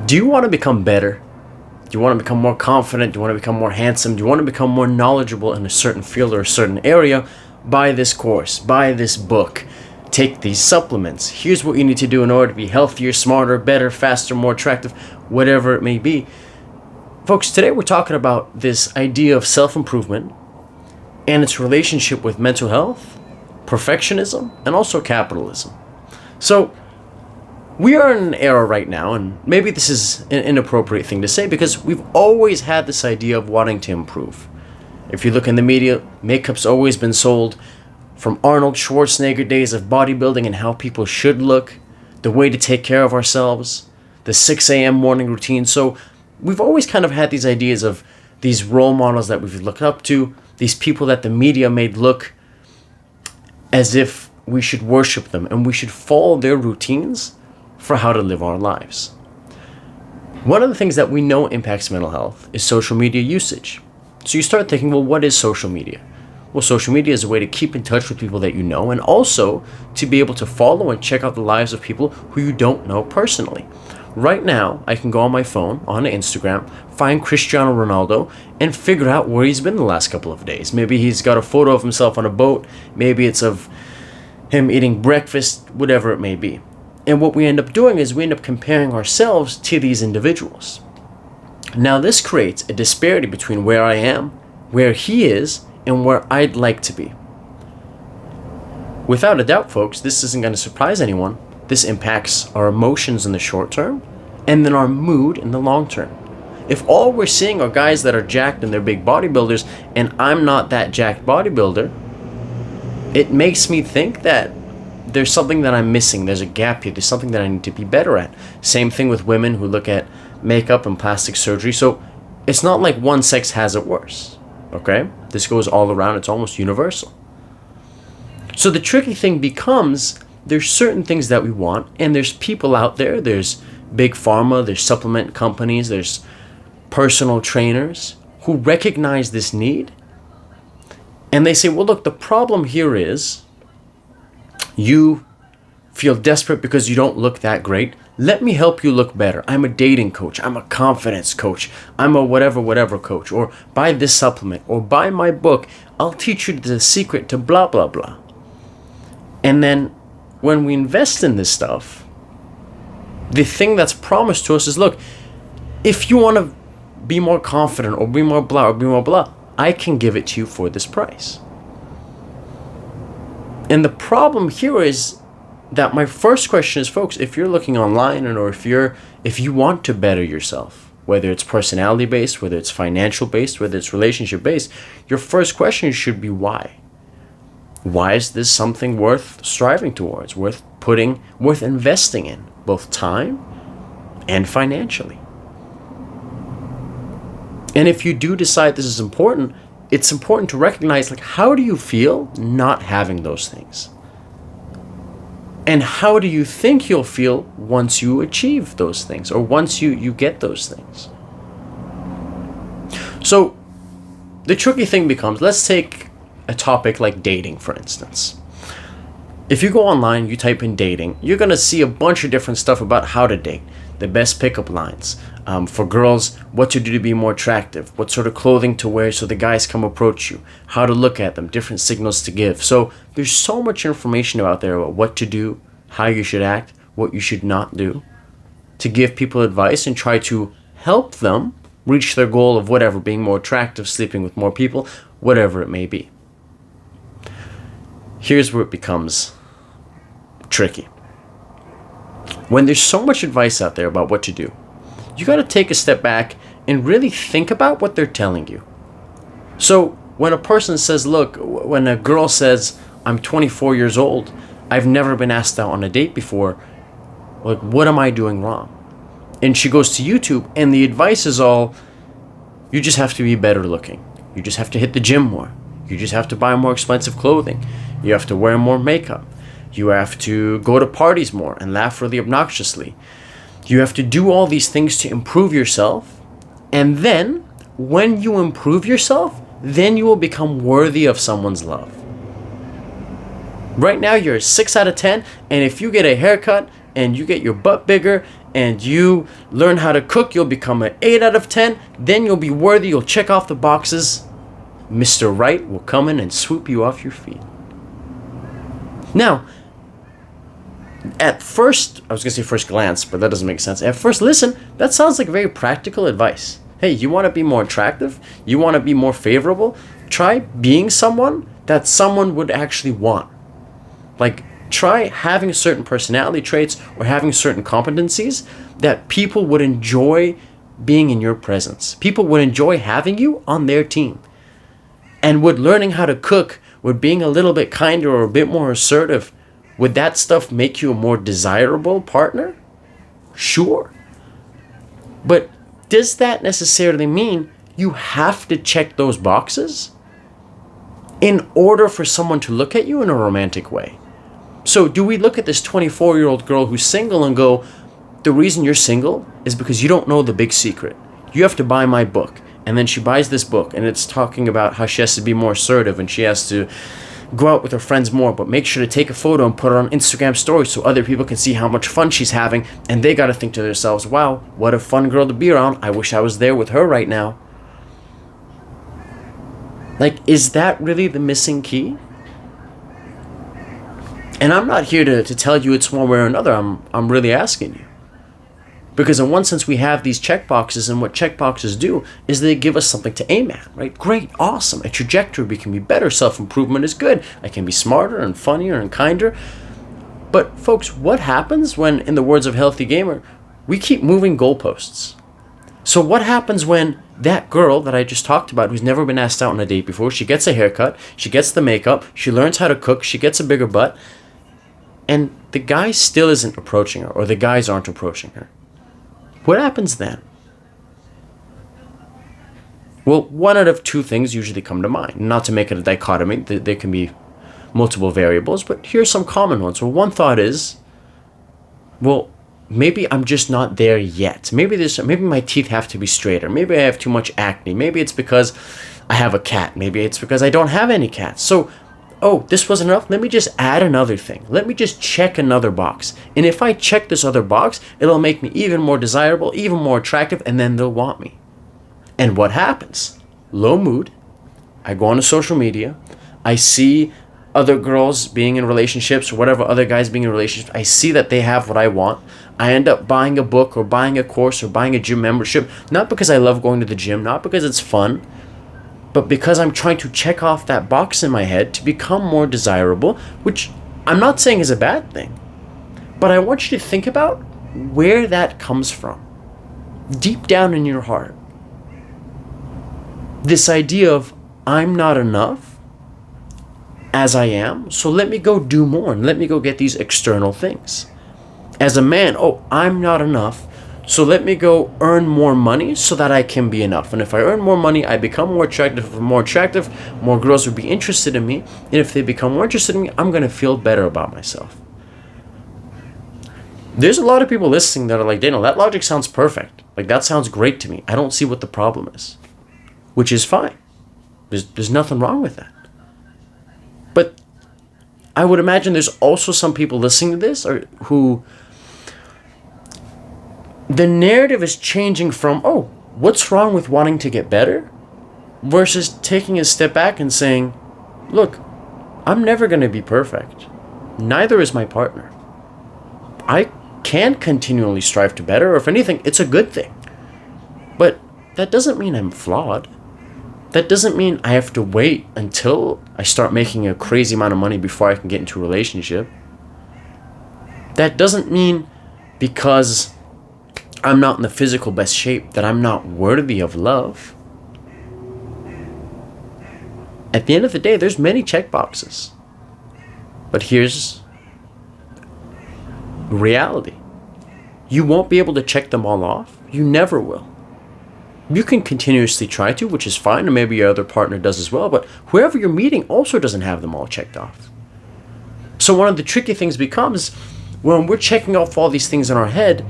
Do you want to become better? Do you want to become more confident? Do you want to become more handsome? Do you want to become more knowledgeable in a certain field or a certain area? Buy this course, buy this book, take these supplements. Here's what you need to do in order to be healthier, smarter, better, faster, more attractive, whatever it may be. Folks, today we're talking about this idea of self-improvement and its relationship with mental health, perfectionism, and also capitalism. So, we are in an era right now, and maybe this is an inappropriate thing to say because we've always had this idea of wanting to improve. If you look in the media, makeup's always been sold from Arnold Schwarzenegger days of bodybuilding and how people should look, the way to take care of ourselves, the 6 a.m. morning routine. So we've always kind of had these ideas of these role models that we've looked up to, these people that the media made look as if we should worship them and we should follow their routines for how to live our lives. One of the things that we know impacts mental health is social media usage. So you start thinking, well, what is social media? Well, social media is a way to keep in touch with people that you know and also to be able to follow and check out the lives of people who you don't know personally. Right now, I can go on my phone, on Instagram, find Cristiano Ronaldo, and figure out where he's been the last couple of days. Maybe he's got a photo of himself on a boat. Maybe it's of him eating breakfast, whatever it may be. And what we end up doing is we end up comparing ourselves to these individuals. Now, this creates a disparity between where I am, where he is, and where I'd like to be. Without a doubt, folks, this isn't going to surprise anyone. This impacts our emotions in the short term and then our mood in the long term. If all we're seeing are guys that are jacked and they're big bodybuilders and I'm not that jacked bodybuilder, it makes me think that there's something that I'm missing. There's a gap here. There's something that I need to be better at. Same thing with women who look at makeup and plastic surgery. So it's not like one sex has it worse. Okay? This goes all around. It's almost universal. So the tricky thing becomes there's certain things that we want, and there's people out there, there's big pharma, there's supplement companies, there's personal trainers who recognize this need. And they say, well, look, the problem here is you feel desperate because you don't look that great. Let me help you look better. I'm a dating coach. I'm a confidence coach. I'm a whatever coach. Or buy this supplement. Or buy my book. I'll teach you the secret to blah, blah, blah. And then when we invest in this stuff, the thing that's promised to us is, look, if you want to be more confident or be more blah or be more blah, I can give it to you for this price. And the problem here is that my first question is, folks, if you're looking online or if you want to better yourself, whether it's personality based, whether it's financial based, whether it's relationship based, your first question should be why? Why is this something worth striving towards, worth investing in, both time and financially? And if you do decide this is important, it's important to recognize, like, how do you feel not having those things? And how do you think you'll feel once you achieve those things or once you get those things? So the tricky thing becomes, let's take a topic like dating, for instance. If you go online, you type in dating, you're going to see a bunch of different stuff about how to date, the best pickup lines, for girls, what to do to be more attractive, what sort of clothing to wear so the guys come approach you, how to look at them, different signals to give. So there's so much information out there about what to do, how you should act, what you should not do, to give people advice and try to help them reach their goal of whatever, being more attractive, sleeping with more people, whatever it may be. Here's where it becomes tricky. When there's so much advice out there about what to do, you got to take a step back and really think about what they're telling you. So when a person says, look, when a girl says, I'm 24 years old, I've never been asked out on a date before, like, what am I doing wrong? And she goes to YouTube and the advice is all, you just have to be better looking. You just have to hit the gym more. You just have to buy more expensive clothing. You have to wear more makeup. You have to go to parties more and laugh really obnoxiously. You have to do all these things to improve yourself. And then, when you improve yourself, then you will become worthy of someone's love. Right now, you're a 6 out of 10, and if you get a haircut, and you get your butt bigger, and you learn how to cook, you'll become an 8 out of 10. Then you'll be worthy, you'll check off the boxes. Mr. Right will come in and swoop you off your feet. Now, at first, I was going to say first glance, but that doesn't make sense. At first listen, that sounds like very practical advice. Hey, you want to be more attractive? You want to be more favorable? Try being someone that someone would actually want. Like, try having certain personality traits or having certain competencies that people would enjoy being in your presence. People would enjoy having you on their team. And would learning how to cook, would being a little bit kinder or a bit more assertive, would that stuff make you a more desirable partner? Sure. But does that necessarily mean you have to check those boxes in order for someone to look at you in a romantic way? So do we look at this 24-year-old girl who's single and go, the reason you're single is because you don't know the big secret. You have to buy my book. And then she buys this book, and it's talking about how she has to be more assertive and she has to go out with her friends more, but make sure to take a photo and put it on Instagram stories so other people can see how much fun she's having, and they got to think to themselves, wow, what a fun girl to be around. I wish I was there with her right now. Like, is that really the missing key? And I'm not here to tell you it's one way or another. I'm really asking you. Because in one sense, we have these checkboxes, and what checkboxes do is they give us something to aim at, right? Great, awesome, a trajectory, we can be better, self-improvement is good, I can be smarter and funnier and kinder. But folks, what happens when, in the words of Healthy Gamer, we keep moving goalposts? So what happens when that girl that I just talked about, who's never been asked out on a date before, she gets a haircut, she gets the makeup, she learns how to cook, she gets a bigger butt, and the guy still isn't approaching her, or the guys aren't approaching her? What happens then? Well, one out of two things usually come to mind. Not to make it a dichotomy, there can be multiple variables, but here's some common ones. Well, one thought is, well, maybe I'm just not there yet. Maybe my teeth have to be straighter. Maybe I have too much acne. Maybe it's because I have a cat. Maybe it's because I don't have any cats. So, oh, this wasn't enough? Let me just add another thing. Let me just check another box. And if I check this other box, it'll make me even more desirable, even more attractive, and then they'll want me. And what happens? Low mood. I go onto social media. I see other girls being in relationships or whatever, other guys being in relationships. I see that they have what I want. I end up buying a book or buying a course or buying a gym membership, not because I love going to the gym, not because it's fun, but because I'm trying to check off that box in my head to become more desirable, which I'm not saying is a bad thing. But I want you to think about where that comes from. Deep down in your heart. This idea of, I'm not enough as I am, so let me go do more and let me go get these external things. As a man, oh, I'm not enough, so let me go earn more money so that I can be enough. And if I earn more money, I become more attractive. If I'm more attractive, more girls would be interested in me. And if they become more interested in me, I'm going to feel better about myself. There's a lot of people listening that are like, Daniel, that logic sounds perfect. Like, that sounds great to me. I don't see what the problem is. Which is fine. There's nothing wrong with that. But I would imagine there's also some people listening to this who the narrative is changing from, oh, what's wrong with wanting to get better? Versus taking a step back and saying, look, I'm never going to be perfect. Neither is my partner. I can continually strive to better, or if anything, it's a good thing. But that doesn't mean I'm flawed. That doesn't mean I have to wait until I start making a crazy amount of money before I can get into a relationship. That doesn't mean because I'm not in the physical best shape that I'm not worthy of love. At the end of the day, there's many checkboxes. But here's reality. You won't be able to check them all off. You never will. You can continuously try to, which is fine, and maybe your other partner does as well, but whoever you're meeting also doesn't have them all checked off. So one of the tricky things becomes, when we're checking off all these things in our head,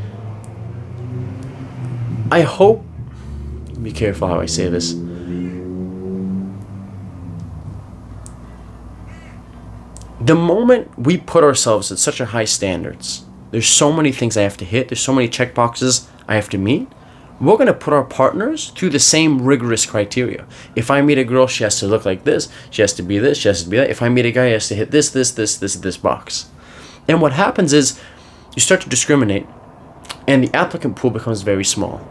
I hope, be careful how I say this, the moment we put ourselves at such a high standards, There's so many things I have to hit. There's so many check boxes I have to meet. We're going to put our partners through the same rigorous criteria. If I meet a girl, she has to look like this. She has to be this. She has to be that. If I meet a guy, he has to hit this box. And what happens is you start to discriminate, and the applicant pool becomes very small.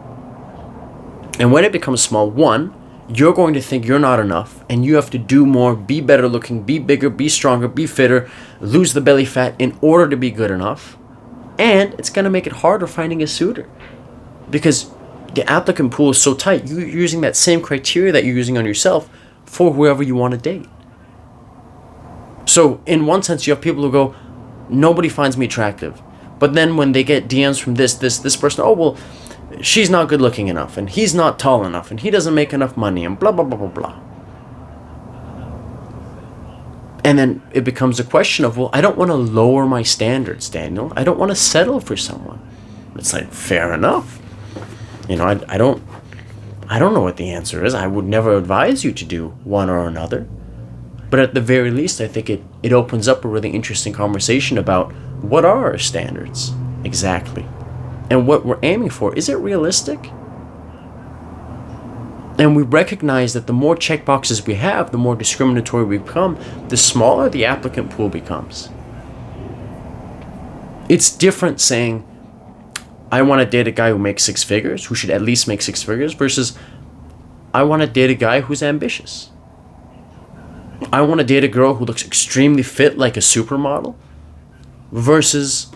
And when it becomes small, one, you're going to think you're not enough, and you have to do more, be better looking, be bigger, be stronger, be fitter, lose the belly fat in order to be good enough. And it's going to make it harder finding a suitor, because the applicant pool is so tight. You're using that same criteria that you're using on yourself for whoever you want to date. So in one sense, you have people who go, nobody finds me attractive. But then when they get DMs from this person, oh, well, she's not good looking enough, and he's not tall enough, and he doesn't make enough money, and blah, blah, blah, blah, blah. And then it becomes a question of, well, I don't want to lower my standards, Daniel. I don't want to settle for someone. It's like, fair enough. You know, I don't know what the answer is. I would never advise you to do one or another. But at the very least, I think it opens up a really interesting conversation about what are our standards exactly, and what we're aiming for. Is it realistic? And we recognize that the more checkboxes we have, the more discriminatory we become, the smaller the applicant pool becomes. It's different saying, I want to date a guy who makes six figures, who should at least make six figures, versus I want to date a guy who's ambitious. I want to date a girl who looks extremely fit like a supermodel, versus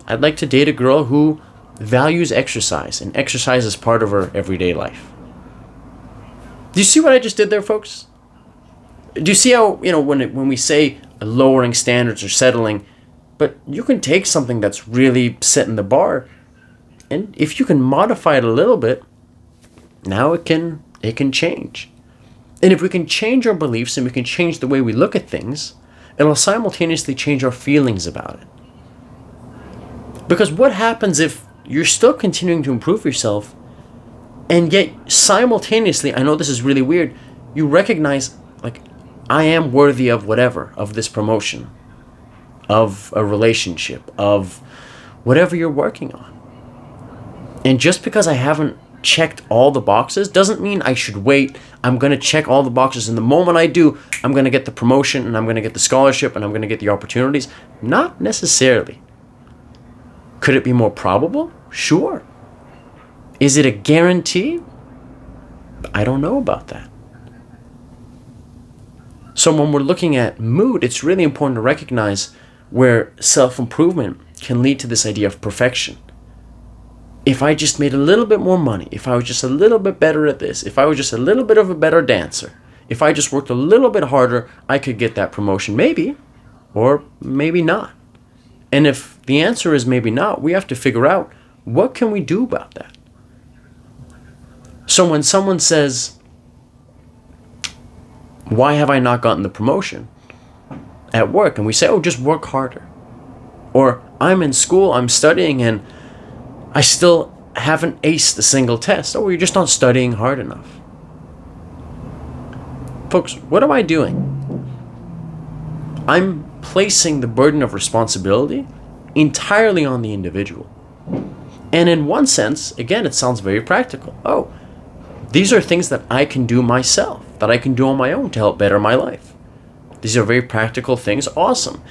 I'd like to date a girl who values exercise, and exercise is part of her everyday life. Do you see what I just did there, folks? Do you see how, when we say lowering standards or settling, but you can take something that's really setting the bar, and if you can modify it a little bit, now it can change. And if we can change our beliefs and we can change the way we look at things, it'll simultaneously change our feelings about it. Because what happens if you're still continuing to improve yourself, and yet simultaneously, I know this is really weird, you recognize, like, I am worthy of whatever, of this promotion, of a relationship, of whatever you're working on. And just because I haven't checked all the boxes doesn't mean I should wait. I'm going to check all the boxes, and the moment I do, I'm going to get the promotion, and I'm going to get the scholarship, and I'm going to get the opportunities. Not necessarily. Could it be more probable? Sure. Is it a guarantee? I don't know about that. So when we're looking at mood, it's really important to recognize where self-improvement can lead to this idea of perfection. If I just made a little bit more money, if I was just a little bit better at this, if I was just a little bit of a better dancer, if I just worked a little bit harder, I could get that promotion. Maybe, or maybe not. And if the answer is maybe not, we have to figure out, what can we do about that? So when someone says, why have I not gotten the promotion at work? And we say, oh, just work harder. Or I'm in school, I'm studying, and I still haven't aced a single test. Oh, you're just not studying hard enough. Folks, what am I doing? I'm placing the burden of responsibility entirely on the individual. And in one sense, again, it sounds very practical. Oh, these are things that I can do myself, that I can do on my own to help better my life. These are very practical things. Awesome.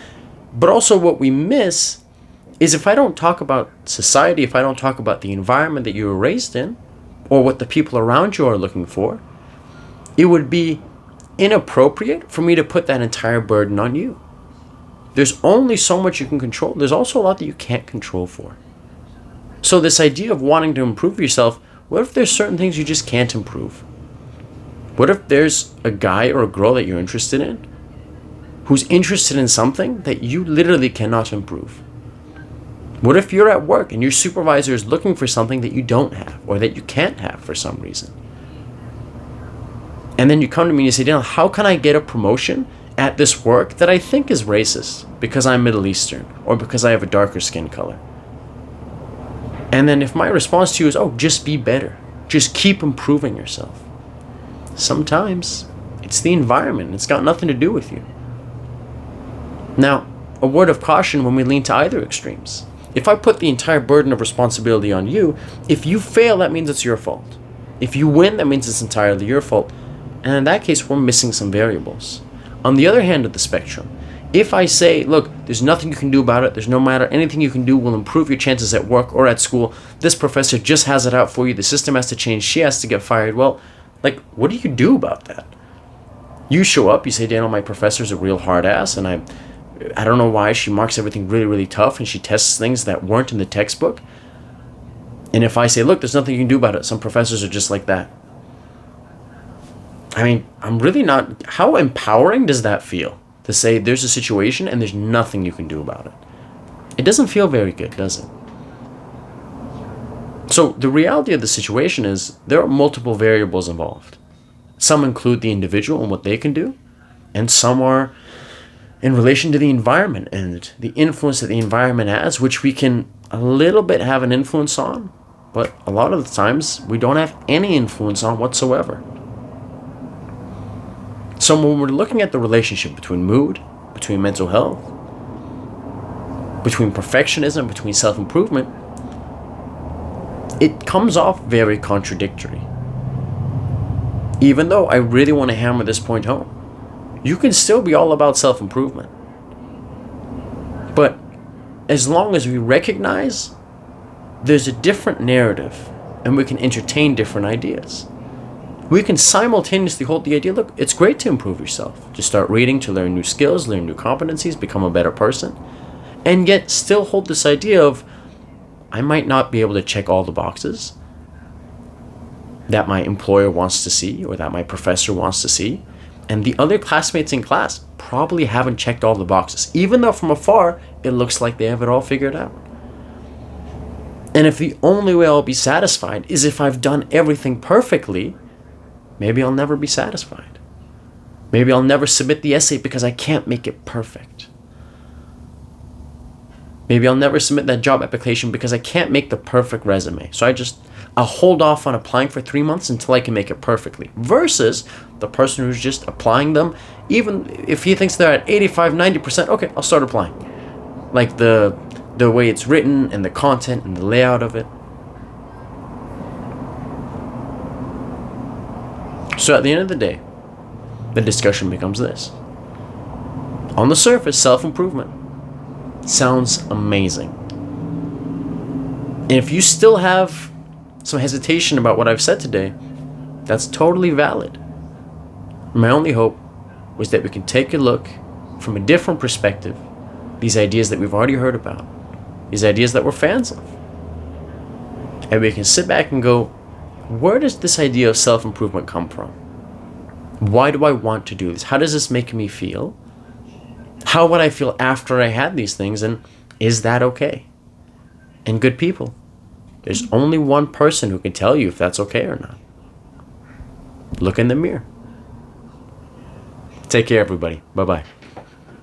But also what we miss is, if I don't talk about society, if I don't talk about the environment that you were raised in, or what the people around you are looking for, it would be inappropriate for me to put that entire burden on you. There's only so much you can control. There's also a lot that you can't control for. So this idea of wanting to improve yourself, what if there's certain things you just can't improve? What if there's a guy or a girl that you're interested in who's interested in something that you literally cannot improve? What if you're at work and your supervisor is looking for something that you don't have, or that you can't have for some reason? And then you come to me and you say, Daniel, how can I get a promotion at this work that I think is racist because I'm Middle Eastern, or because I have a darker skin color? And then if my response to you is, oh, just be better, just keep improving yourself. Sometimes it's the environment. It's got nothing to do with you. Now, a word of caution when we lean to either extremes. If I put the entire burden of responsibility on you, if you fail, that means it's your fault. If you win, that means it's entirely your fault. And in that case, we're missing some variables. On the other hand of the spectrum, if I say, look, there's nothing you can do about it, there's no matter, anything you can do will improve your chances at work or at school, this professor just has it out for you, the system has to change, she has to get fired, well, like, what do you do about that? You show up, you say, Daniel, my professor's a real hard ass, and I don't know why she marks everything really, really tough, and she tests things that weren't in the textbook. And if I say, look, there's nothing you can do about it, some professors are just like that. I mean, I'm really not, how empowering does that feel? To say there's a situation and there's nothing you can do about it. It doesn't feel very good, does it? So the reality of the situation is there are multiple variables involved. Some include the individual and what they can do, and some are in relation to the environment and the influence that the environment has, which we can a little bit have an influence on, but a lot of the times we don't have any influence on whatsoever. So when we're looking at the relationship between mood, between mental health, between perfectionism, between self-improvement, it comes off very contradictory. Even though I really want to hammer this point home, you can still be all about self-improvement. But as long as we recognize there's a different narrative and we can entertain different ideas, we can simultaneously hold the idea, look, it's great to improve yourself, to start reading, to learn new skills, learn new competencies, become a better person, and yet still hold this idea of, I might not be able to check all the boxes that my employer wants to see or that my professor wants to see, and the other classmates in class probably haven't checked all the boxes, even though from afar it looks like they have it all figured out. And if the only way I'll be satisfied is if I've done everything perfectly, maybe I'll never be satisfied. Maybe I'll never submit the essay because I can't make it perfect. Maybe I'll never submit that job application because I can't make the perfect resume. So I'll hold off on applying for 3 months until I can make it perfectly. Versus the person who's just applying them, even if he thinks they're at 85, 90%, okay, I'll start applying. Like the way it's written and the content and the layout of it. So at the end of the day, the discussion becomes this. On the surface, self-improvement sounds amazing. And if you still have some hesitation about what I've said today, that's totally valid. My only hope was that we can take a look from a different perspective, these ideas that we've already heard about, these ideas that we're fans of. And we can sit back and go, where does this idea of self-improvement come from? Why do I want to do this? How does this make me feel? How would I feel after I had these things? And is that okay? And good people, there's only one person who can tell you if that's okay or not. Look in the mirror. Take care, everybody. Bye-bye.